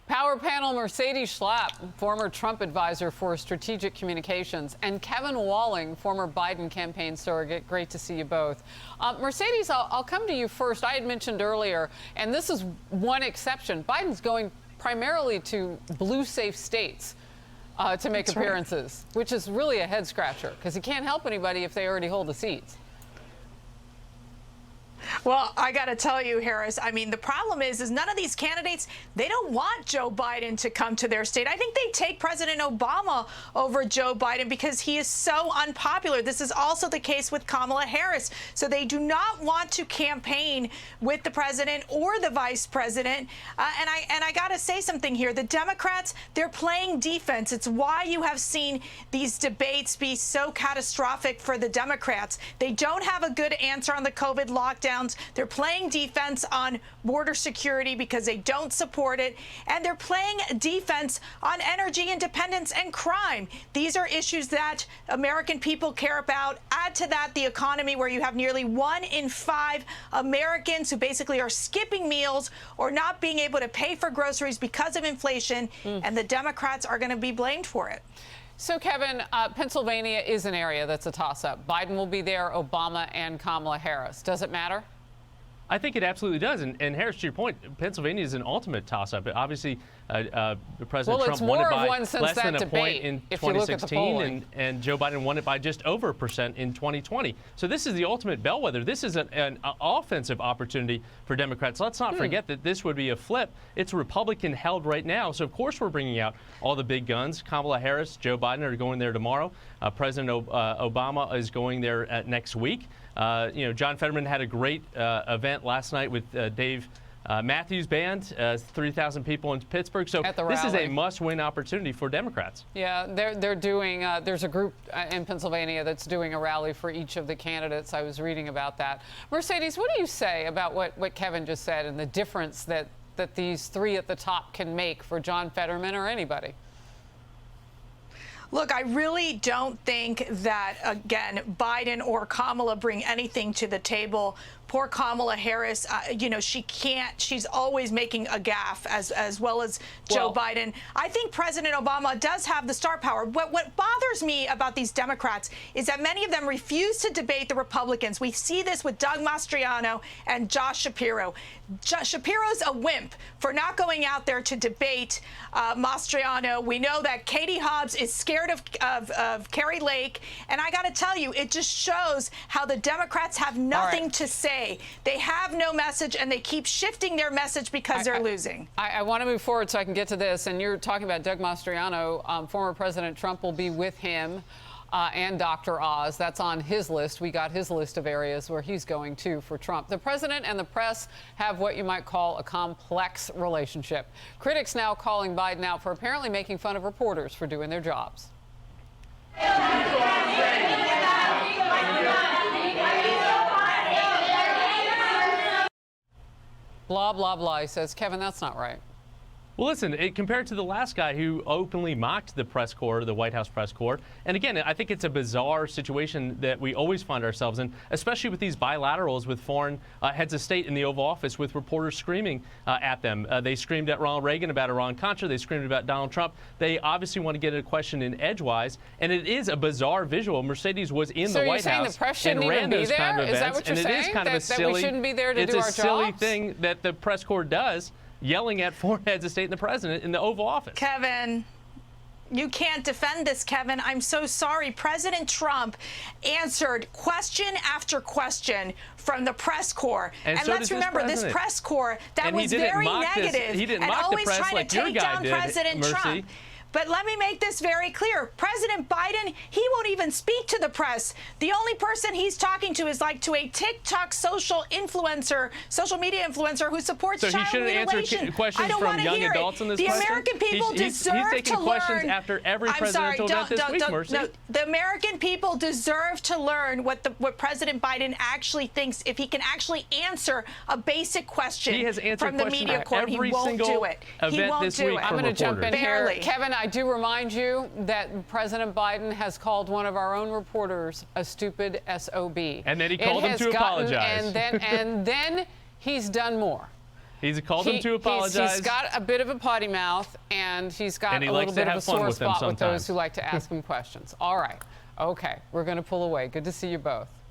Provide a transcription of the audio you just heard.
Power panel Mercedes Schlapp, former Trump advisor for strategic communications, and Kevin Walling, former Biden campaign surrogate. Great to see you both. Mercedes, I'll come to you first. I had mentioned earlier, and this is one exception, Biden's going primarily to blue safe states to make appearances, which is really a head scratcher because he can't help anybody if they already hold the seats. Well, I got to tell you, Harris, I mean, the problem is none of these candidates, they don't want Joe Biden to come to their state. I think they take President Obama over Joe Biden because he is so unpopular. This is also the case with Kamala Harris. So they do not want to campaign with the president or the vice president. And I got to say something here. The Democrats, they're playing defense. It's why you have seen these debates be so catastrophic for the Democrats. They don't have a good answer on the COVID lockdown. They're playing defense on border security because they don't support it. And they're playing defense on energy independence and crime. These are issues that American people care about. Add to that the economy, where you have nearly 1 in 5 Americans who basically are skipping meals or not being able to pay for groceries because of inflation. And the Democrats are going to be blamed for it. So, Kevin, Pennsylvania is an area that's a toss-up. Biden will be there, Obama and Kamala Harris. Does it matter? I think it absolutely does. And Harris, to your point, Pennsylvania is an ultimate toss-up. Obviously, President Trump won it by less than a point in 2016, and Joe Biden won it by just over 1% in 2020. So this is the ultimate bellwether. This is an offensive opportunity for Democrats. Let's not forget that this would be a flip. It's Republican-held right now. So, of course, we're bringing out all the big guns. Kamala Harris, Joe Biden are going there tomorrow. President Obama is going there next week. John Fetterman had a great event last night with Dave Matthews Band, 3,000 people in Pittsburgh. So this is a must-win opportunity for Democrats. Yeah, they're doing. There's a group in Pennsylvania that's doing a rally for each of the candidates. I was reading about that. Mercedes, what do you say about what Kevin just said and the difference that these three at the top can make for John Fetterman or anybody? Look, I really don't think that, again, Biden or Kamala bring anything to the table. Poor Kamala Harris, she can't. She's always making a gaffe, as well as Joe Biden. I think President Obama does have the star power. What bothers me about these Democrats is that many of them refuse to debate the Republicans. We see this with Doug Mastriano and Josh Shapiro. Shapiro's a wimp for not going out there to debate Mastriano. We know that Katie Hobbs is scared of Carrie Lake. And I got to tell you, it just shows how the Democrats have nothing to say. They have no message, and they keep shifting their message because they're losing. I want to move forward so I can get to this. And you're talking about Doug Mastriano. Former President Trump will be with him and Dr. Oz. That's on his list. We got his list of areas where he's going to for Trump. The president and the press have what you might call a complex relationship. Critics now calling Biden out for apparently making fun of reporters for doing their jobs. Blah, blah, blah. He says, Kevin, that's not right. Well, listen, compared to the last guy who openly mocked the press corps, the White House press corps, and again, I think it's a bizarre situation that we always find ourselves in, especially with these bilaterals with foreign heads of state in the Oval Office with reporters screaming at them. They screamed at Ronald Reagan about Iran-Contra. They screamed about Donald Trump. They obviously want to get a question in edgewise, and it is a bizarre visual. Mercedes was in the White House the press shouldn't even be there? Kind of events, is that what you're saying? It is kind of a silly, we shouldn't be there to do our jobs? It's a silly thing that the press corps does, yelling at foreign heads of state and the president in the Oval Office. Kevin, you can't defend this, Kevin. I'm so sorry. President Trump answered question after question from the press corps. And so let's remember, this press corps that was very negative and always trying to take down President Trump. But let me make this very clear. President Biden, he won't even speak to the press. The only person he's talking to is like to a TikTok social media influencer who supports child mutilation. So he shouldn't answer questions from young adults in this question? The American people deserve to learn. He's taking questions after every presidential event this week, Mercy. No, the American people deserve to learn what President Biden actually thinks, if he can actually answer a basic question from the media court. He won't do it. He won't do it. I'm going to jump in here. Kevin, I do remind you that President Biden has called one of our own reporters a stupid SOB. And then he called him to apologize. And then he's done more. He's called him to apologize. He's got a bit of a potty mouth, and he's got a little bit of a sore spot with those who like to ask him questions. All right. Okay. We're going to pull away. Good to see you both.